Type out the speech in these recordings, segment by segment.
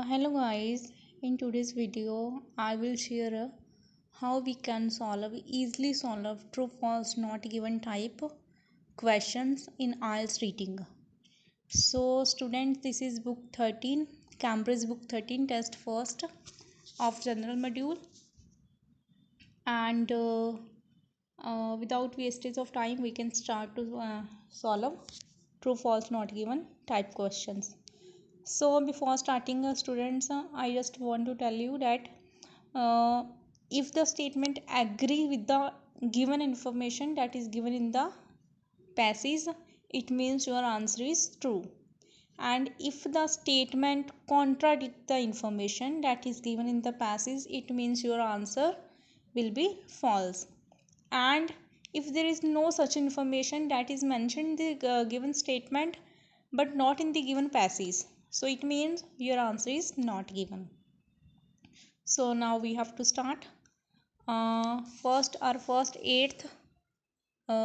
Hello guys, in today's video I will share how we can easily solve true false not given type questions in IELTS reading. So students, this is book 13, Cambridge book 13, test first of general module, and without wastage of time we can start to solve true false not given type questions. So before starting, students, I just want to tell you that uh, if the statement agree with the given information that is given in the passage, it means your answer is true. And if the statement contradict the information that is given in the passage, it means your answer will be false. And if there is no such information that is mentioned in the given statement but not in the given passage, so it means your answer is not given. So now we have to start. First eighth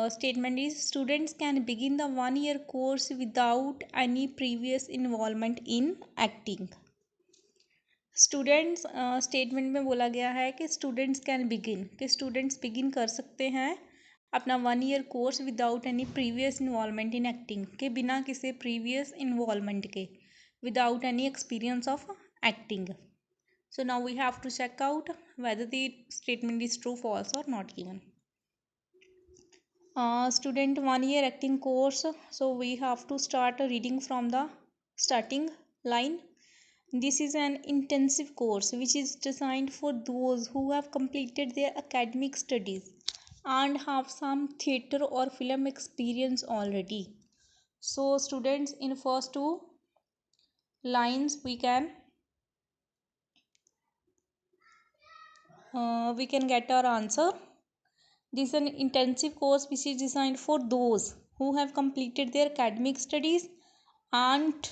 statement is students can begin the 1 year course without any previous involvement in acting. Students statement में बोला गया है कि students can begin, कि students begin कर सकते हैं अपना 1 year course without any previous involvement in acting, के बिना किसी प्रीवियस इन्वॉल्वमेंट के, without any experience of acting. So now we have to check out whether the statement is true, false or not given. Student 1 year acting course. So we have to start reading from the starting line. This is an intensive course which is designed for those who have completed their academic studies and have some theatre or film experience already. So students, in first two lines we can get our answer. This is an intensive course which is designed for those who have completed their academic studies and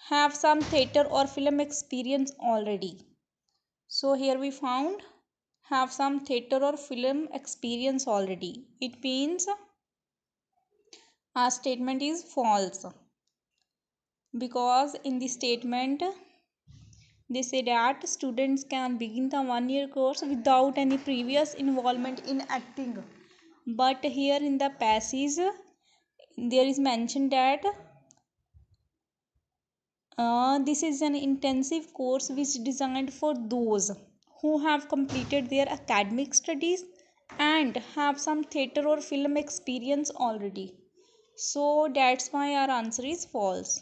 have some theatre or film experience already. So here we found have some theatre or film experience already. It means our statement is false, because in the statement they say that students can begin the 1 year course without any previous involvement in acting. But here in the passage there is mentioned that this is an intensive course which is designed for those who have completed their academic studies and have some theatre or film experience already. So that's why our answer is false.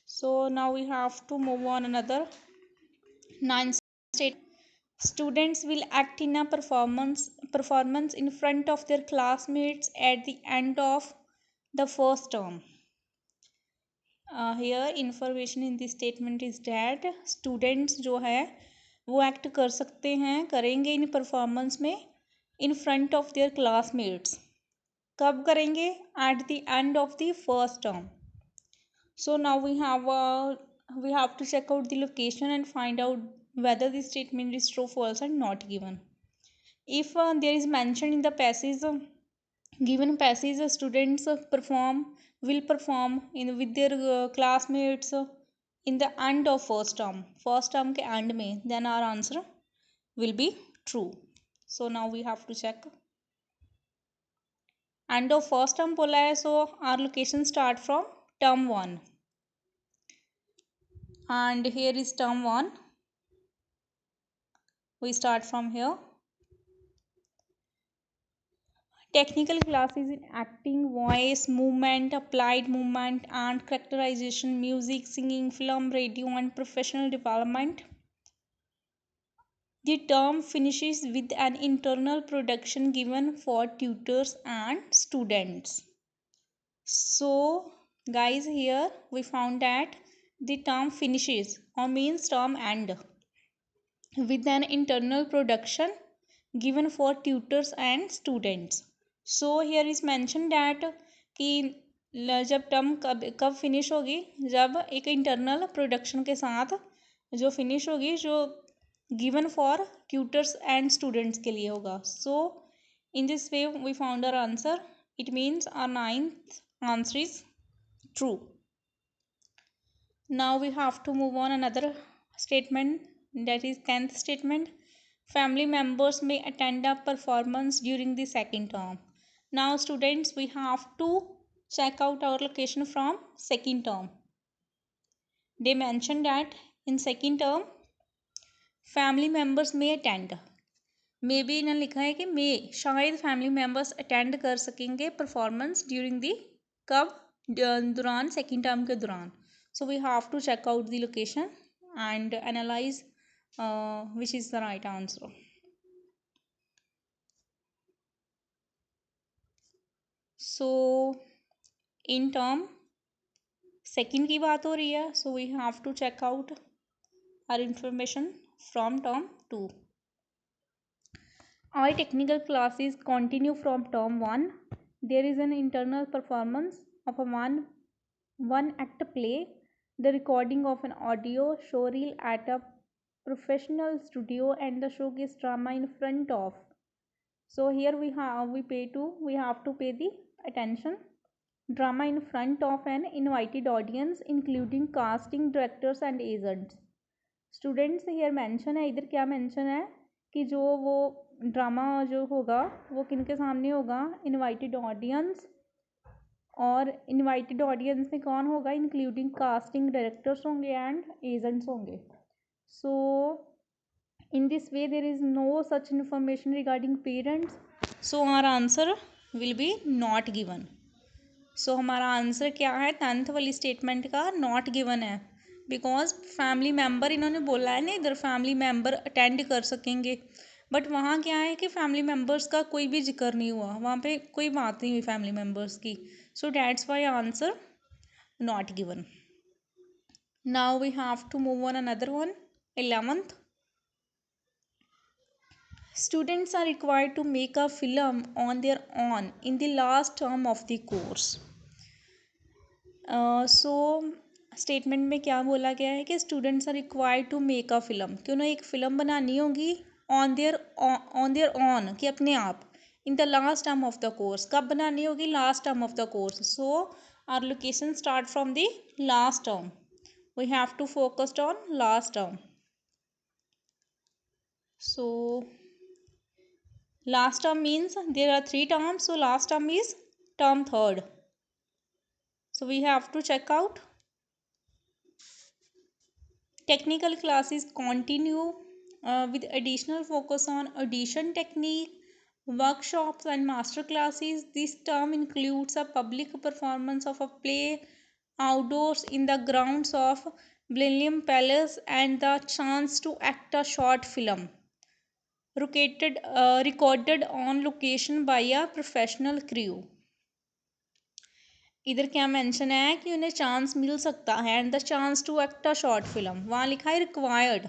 So now we have to move on another 9th state. Students will act in a performance in front of their classmates at the end of the first term. Here information in this statement is that students जो है वो act कर सकते हैं, करेंगे इन performance में in front of their classmates. कब करेंगे? At the end of the first term. So now we have to check out the location and find out whether the statement is true, false and not given. If there is mentioned in the passage, given passage, students will perform in with their classmates in the end of first term के end में, then our answer will be true. So now we have to check. End of first term बोला है, so our location start from term 1 and here is term 1. We start from here. Technical classes in acting, voice, movement, applied movement and characterization, music, singing, film, radio and professional development. The term finishes with an internal production given for tutors and students. So guys, here we found that the term finishes or means term end with an internal production given for tutors and students. So here is mentioned that कि जब term कब finish होगी, जब एक internal production के साथ जो finish होगी, जो given for tutors and students के लिए होगा. So in this way we found our answer. It means our 9th answer is true. Now we have to move on another statement, that is 10th statement. Family members may attend a performance during the second term. Now students, we have to check out our location from second term. They mentioned that in second term family members may attend. मे भी इन्होंने लिखा है कि मे शायद family members attend कर सकेंगे performance during the कब दौरान सेकेंड टर्म के दौरान. So we have to check out the location and analyse which is the right answer. So in term second की बात हो रही है. So we have to check out our information from term 2. All technical classes continue from term 1. There is an internal performance of a one act play, the recording of an audio show reel at a professional studio, and the showcase drama in front of. So here we have to pay the attention. Drama in front of an invited audience, including casting directors and agents. Students hair mention है, इधर क्या mention है कि जो वो drama जो होगा वो किन के सामने होगा, इनवाइटेड ऑडियंस. और इनवाइटेड ऑडियंस में कौन होगा, इंक्लूडिंग कास्टिंग डायरेक्टर्स होंगे एंड एजेंट्स होंगे. So in this way there is no such information regarding parents. So हमारा answer will be not given. So हमारा आंसर क्या है, 10th वाली स्टेटमेंट का नॉट गिवन है, बिकॉज फैमिली मेम्बर इन्होंने बोला है ना, इधर फैमिली मेम्बर अटेंड कर सकेंगे, बट वहाँ क्या है कि फैमिली मेम्बर्स का कोई भी जिक्र नहीं हुआ, वहाँ पे कोई बात नहीं हुई फैमिली मेम्बर्स की. So that's why answer not given. Now we have to move on another one, 11th. Students are required to make a film on their own in the last term of the course. So statement में क्या बोला गया है कि students are required to make a film, कि उन्हें एक film बनानी होगी ऑन देयर ऑन, कि अपने आप, in the last term of the course. कब बनानी होगी, last term of the course. So our location start from the last term. We have to focused on last term. So last term means there are 3 terms, so last term is term 3rd. So we have to check out. Technical classes continue with additional focus on audition technique, workshops and master classes. This term includes a public performance of a play outdoors in the grounds of Millennium Palace and the chance to act a short film recorded on location by a professional crew. इधर क्या mention है कि उन्हें chance मिल सकता है, and the chance to act a short film, वहाँ लिखा है रिक्वायर्ड.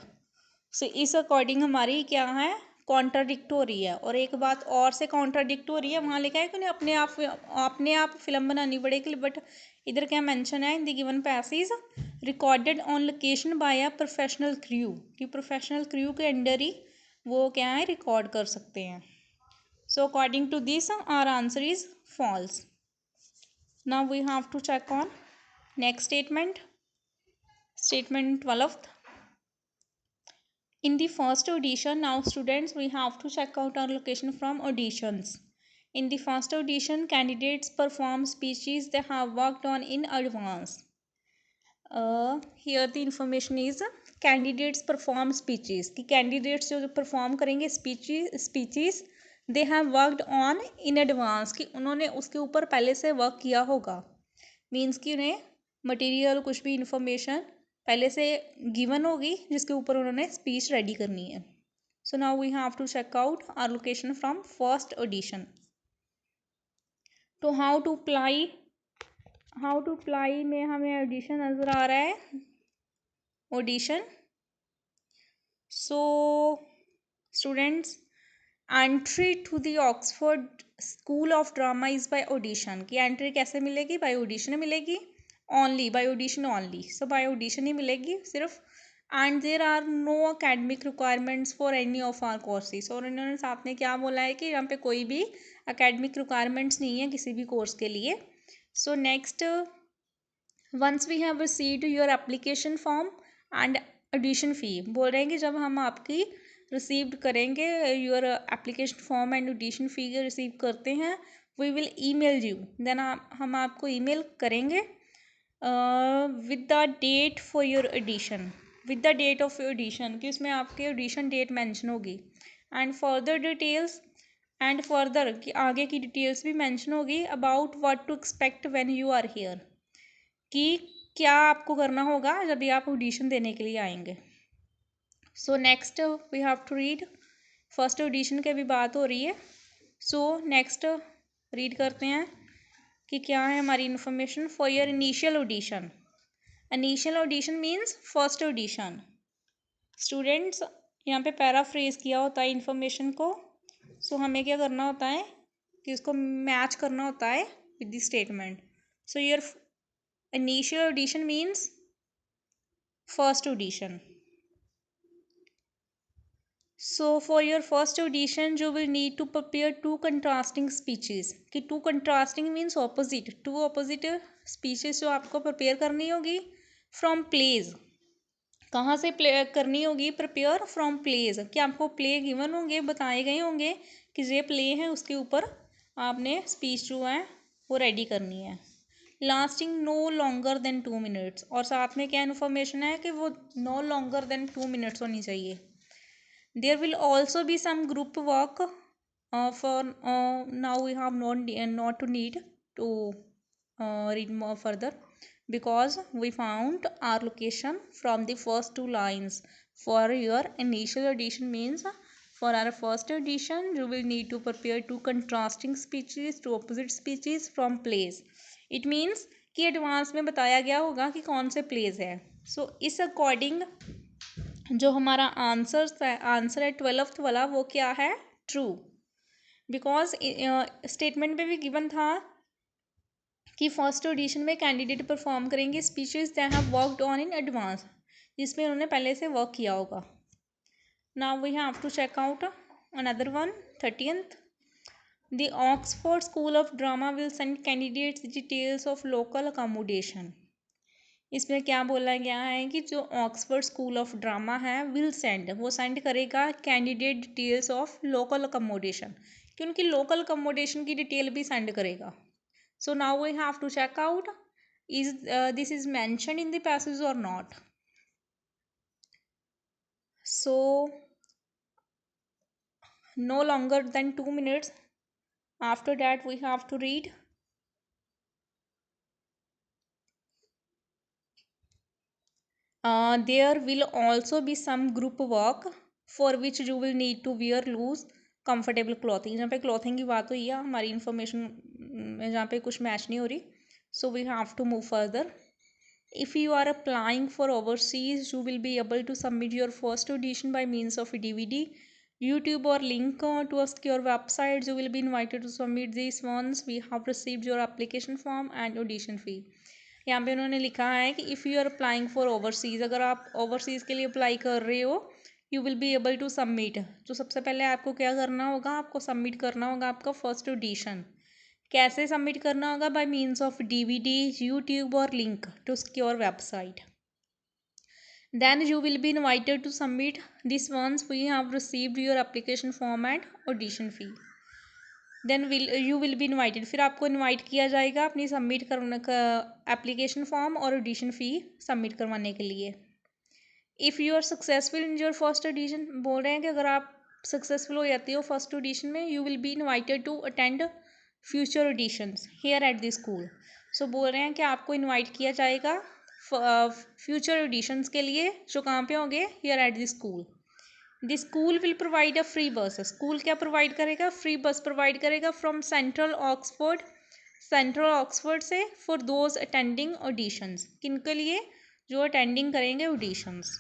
सो इस अकॉर्डिंग हमारी क्या है, कॉन्ट्राडिक्ट हो रही है, और एक बात और से कॉन्ट्राडिक्ट हो रही है. वहाँ लिखा है कि उन्हें अपने आप फिल्म बनानी पड़ेगी, बट इधर क्या मेंशन है, in the given passage recorded on location by a professional crew, कि प्रोफेशनल क्रू के अंडर ही वो क्या है, रिकॉर्ड कर सकते हैं. So according to this our answer is false. Now we have to check on next statement, statement 12th. In the first audition, now students, we have to check out our location from auditions. In the first audition, candidates perform speeches they have worked on in advance. Here the information is candidates perform speeches, कि candidates जो perform करेंगे speeches they have worked on in advance, कि उन्होंने उसके ऊपर पहले से work किया होगा. मीन्स कि उन्हें मटेरियल कुछ भी इंफॉर्मेशन पहले से गिवन होगी जिसके ऊपर उन्होंने स्पीच रेडी करनी है. So now we have to check out our location from first audition. तो हाउ टू अप्लाई में हमें ऑडिशन नज़र आ रहा है, audition. So students, entry to the Oxford school of drama is by audition, की एंट्री कैसे मिलेगी, बाय ऑडिशन मिलेगी, only by audition only. So by audition ही मिलेगी सिर्फ. And there are no academic requirements for any of our courses, और इन्होंने साथ में क्या बोला है कि यहाँ पे कोई भी अकेडमिक रिक्वायरमेंट्स नहीं है किसी भी कोर्स के लिए. So next once we have received your application form and audition fee, बोल रहे हैं कि जब हम आपकी रिसीव्ड करेंगे your application form and audition fee receive करते हैं, we will email you, then हम आपको ईमेल करेंगे with the date for your audition, with the date of your audition, कि उसमें आपके एडिशन डेट मेंशन होगी, and further details, and further कि आगे की डिटेल्स भी मेंशन होगी about what to expect when you are here, कि क्या आपको करना होगा जब भी आप ऑडिशन देने के लिए आएंगे। So next we have to read, first audition की भी बात हो रही है। सो नेक्स्ट रीड करते हैं कि क्या है हमारी information for your initial audition. Initial audition means first audition. Students यहाँ पे पैराफ्रेज किया होता है इन्फॉर्मेशन को। सो हमें क्या करना होता है कि उसको मैच करना होता है with the statement. So your initial audition means first audition. So for your first audition you will need to prepare two contrasting speeches, कि two contrasting means opposite, two opposite speeches जो आपको prepare करनी होगी from plays। कहाँ से play करनी होगी? Prepare from pledge, कि आपको प्ले गिवन होंगे, बताए गए होंगे कि ये प्ले है, उसके ऊपर आपने स्पीच जो है वो रेडी करनी है। Lasting no longer than 2 minutes, और साथ में क्या इन्फॉर्मेशन है कि वो नो लॉन्गर देन 2 मिनट्स होनी चाहिए। There will also be some group work for now we have not to need to read more further because we found our location from the first two lines. For your initial audition means for our first audition you will need to prepare two contrasting speeches, two opposite speeches from plays. It means कि advance में बताया गया होगा कि कौन से pledge है। सो इस अकॉर्डिंग जो हमारा आंसर है 12th वाला वो क्या है? ट्रू। बिकॉज स्टेटमेंट में भी गिवन था कि फर्स्ट ऑडिशन में कैंडिडेट परफॉर्म करेंगे speeches they have worked on in advance, जिसमें उन्होंने पहले से वर्क किया होगा। Now we have to check out another one, 30th। The Oxford school of drama will send candidates details of local accommodation. इसमें क्या बोला गया है कि जो ऑक्सफोर्ड स्कूल ऑफ ड्रामा है विल सेंड, वो सेंड करेगा candidate details of local accommodation, कि उनकी लोकल अकोमोडेशन की डिटेल भी सेंड करेगा। So now we have to check out is this is mentioned in the passage or not. So no longer than 2 minutes. After that we have to read. There will also be some group work for which you will need to wear loose comfortable clothing. जहाँ पे clothing की बात हुई है, हमारी information जहाँ पे कुछ match नहीं हो रही. So we have to move further. If you are applying for overseas, you will be able to submit your first audition by means of a DVD, YouTube or link to a secure website. You will be invited to submit these once we have received your application form and audition fee. यहाँ पे उन्होंने लिखा है कि if you are applying for overseas, अगर आप overseas के लिए अप्लाई कर रहे हो, you will be able to submit. तो सबसे पहले आपको क्या करना होगा? आपको सबमिट करना होगा आपका फर्स्ट ऑडिशन। कैसे सबमिट करना होगा? By means of DVD, YouTube और link to secure website. Then you will be invited to submit this once we have received your application form and audition fee. Then you will be invited, फिर आपको invite किया जाएगा अपनी submit करने का application form और audition fee submit करवाने के लिए। If you are successful in your first audition, बोल रहे हैं कि अगर आप सक्सेसफुल हो जाते हो फर्स्ट ऑडिशन में, you will be invited to attend future auditions here at the school. So बोल रहे हैं कि आपको इन्वाइट किया जाएगा फ्यूचर ऑडिशंस के लिए, जो कहाँ पे होंगे? Here at the school. The school will provide a free बस, स्कूल क्या प्रोवाइड करेगा? फ्री बस प्रोवाइड करेगा फ्रॉम सेंट्रल ऑक्सफोर्ड से, फॉर दोज अटेंडिंग ऑडिशंस, किन के लिए? जो अटेंडिंग करेंगे ऑडिशंस।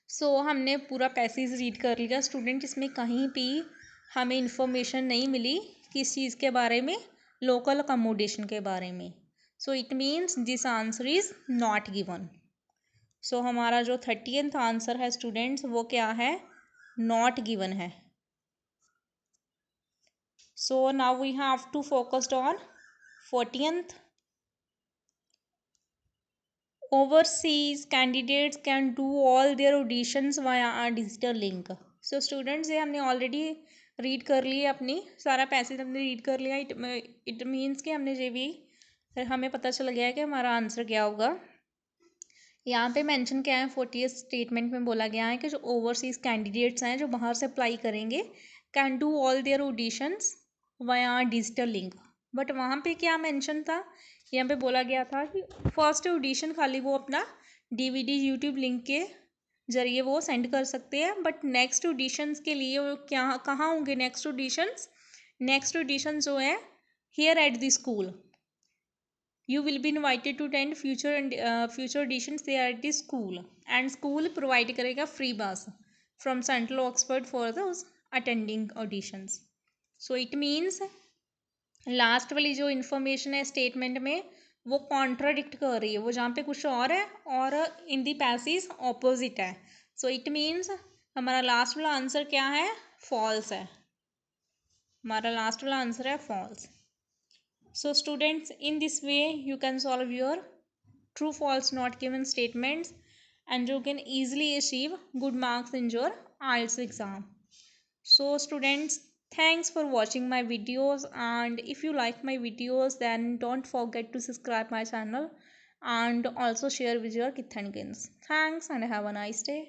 सो हमने पूरा पैसेज रीड कर लिया स्टूडेंट, इसमें कहीं भी हमें इंफॉर्मेशन नहीं मिली किस चीज़ के बारे में? लोकल अकोमोडेशन के बारे में। So it means this answer is not given. So हमारा जो 30th आंसर है स्टूडेंट्स वो क्या है? नॉट गिवन है। So now we have to focused on 40th। overseas candidates can do all their auditions via a digital link. So students, ये हमने already read कर लिया, अपनी सारा पैसेज हमने रीड कर लिया. इट मीन्स कि हमने ये भी हमें पता चल गया है कि हमारा आंसर क्या होगा. यहाँ पे मेंशन क्या है, 40th स्टेटमेंट में बोला गया है कि जो ओवरसीज कैंडिडेट्स हैं जो बाहर से अप्लाई करेंगे, can do all their auditions via digital link. But वहाँ पे क्या मेंशन था, यहाँ पे बोला गया था कि फर्स्ट ऑडिशन खाली वो अपना डीवीडी यूट्यूब लिंक के जरिए वो सेंड कर सकते हैं. बट नेक्स्ट ऑडिशंस के लिए वो क्या कहाँ होंगे नेक्स्ट ऑडिशंस? नेक्स्ट ऑडिशन जो है here at the school. You will be invited to attend future auditions there at the school, and school provide करेगा free bus from Central Oxford for those attending auditions. So it means last वाली जो information है statement में वो contradict कर रही है, वो जहाँ पे कुछ और है और इन दी पैसेज ऑपोजिट है. सो इट मीन्स हमारा लास्ट वाला आंसर क्या है, फॉल्स है. हमारा लास्ट वाला आंसर है false. So students, in this way you can solve your true false not given statements and you can easily achieve good marks in your IELTS exam. So students, thanks for watching my videos, and if you like my videos then don't forget to subscribe my channel and also share with your kith and kins. Thanks and have a nice day.